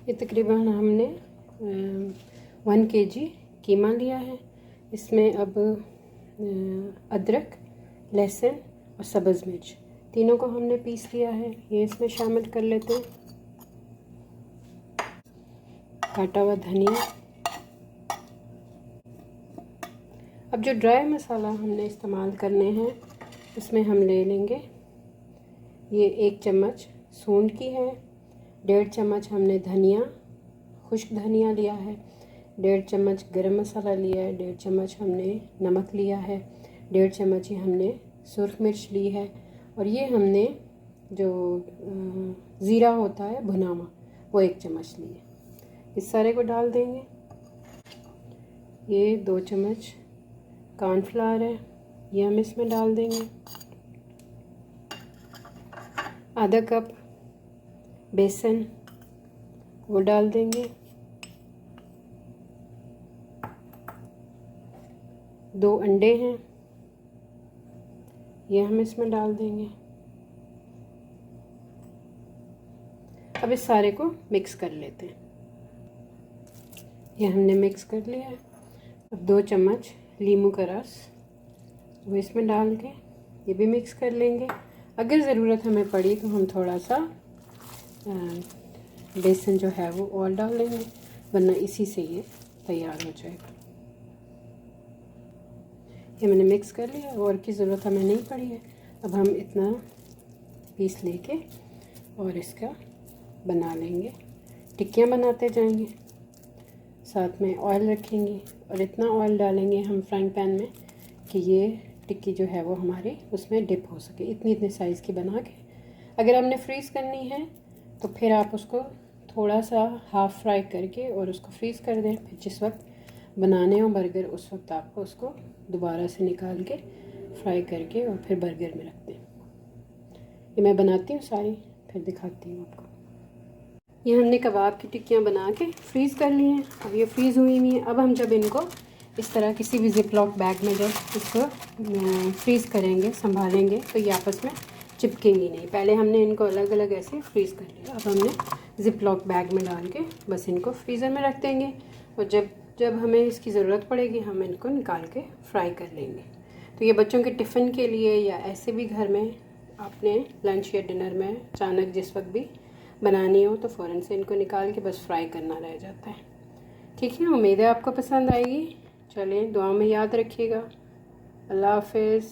ये तकरीबन हमने 1 kg कीमा लिया है। इसमें अब अदरक, लहसुन और सब्ज़ मिर्च तीनों को हमने पीस लिया है, ये इसमें शामिल कर लेते हैं। काटा हुआ धनिया। अब जो ड्राई मसाला हमने इस्तेमाल करने हैं उसमें हम ले लेंगे, ये 1 चम्मच सूंड की है, 1.5 चम्मच हमने धनिया, खुश्क धनिया लिया है, 1.5 चम्मच गरम मसाला लिया है, 1.5 चम्मच हमने नमक लिया है, 1.5 चम्मच ही हमने सुर्ख मिर्च ली है, और ये हमने जो ज़ीरा होता है भुना हुआ वो 1 चम्मच लिए। इस सारे को डाल देंगे। ये 2 चम्मच कॉर्नफ्लावर है, ये हम इसमें डाल देंगे। आधा कप बेसन वो डाल देंगे। 2 अंडे हैं, ये हम इसमें डाल देंगे। अब इस सारे को मिक्स कर लेते हैं। ये हमने मिक्स कर लिया है। अब 2 चम्मच नींबू का रस वो इसमें डाल के ये भी मिक्स कर लेंगे। अगर ज़रूरत हमें पड़ी तो हम थोड़ा सा बेसन जो है वो और डाल लेंगे, वरना इसी से ये तैयार हो जाएगा। ये मैंने मिक्स कर लिया, और की ज़रूरत हमें नहीं पड़ी है। अब हम इतना पीस लेके और इसका बना लेंगे, टिक्कियाँ बनाते जाएंगे। साथ में ऑयल रखेंगे और इतना ऑयल डालेंगे हम फ्राइंग पैन में कि ये टिक्की जो है वो हमारी उसमें डिप हो सके। इतनी साइज़ की बना के, अगर हमने फ्रीज़ करनी है तो फिर आप उसको थोड़ा सा हाफ़ फ्राई करके और उसको फ्रीज़ कर दें। फिर जिस वक्त बनाने हो बर्गर उस वक्त आपको उसको दोबारा से निकाल के फ्राई करके और फिर बर्गर में रख दें। ये मैं बनाती हूँ सारी, फिर दिखाती हूँ आपको। ये हमने कबाब की टिक्कियाँ बना के फ्रीज़ कर ली हैं। अब ये फ्रीज़ हुई हुई हैं। अब हम जब इनको इस तरह किसी भी ज़िप-लॉक बैग में जब इसको फ्रीज़ करेंगे, संभालेंगे, तो ये आपस में चिपकेंगी नहीं। पहले हमने इनको अलग अलग ऐसे फ्रीज़ कर लिया। अब हमने ज़िप-लॉक बैग में डाल के बस इनको फ्रीज़र में रख देंगे, और जब हमें इसकी ज़रूरत पड़ेगी हम इनको निकाल के फ्राई कर लेंगे। तो ये बच्चों के टिफ़िन के लिए या ऐसे भी घर में आपने लंच या डिनर में अचानक जिस वक्त भी बनानी हो तो फ़ौरन से इनको निकाल के बस फ्राई करना रह जाता है। ठीक है, उम्मीद है आपको पसंद आएगी। चलें, दुआ में याद रखिएगा। अल्लाह हाफ़िज़।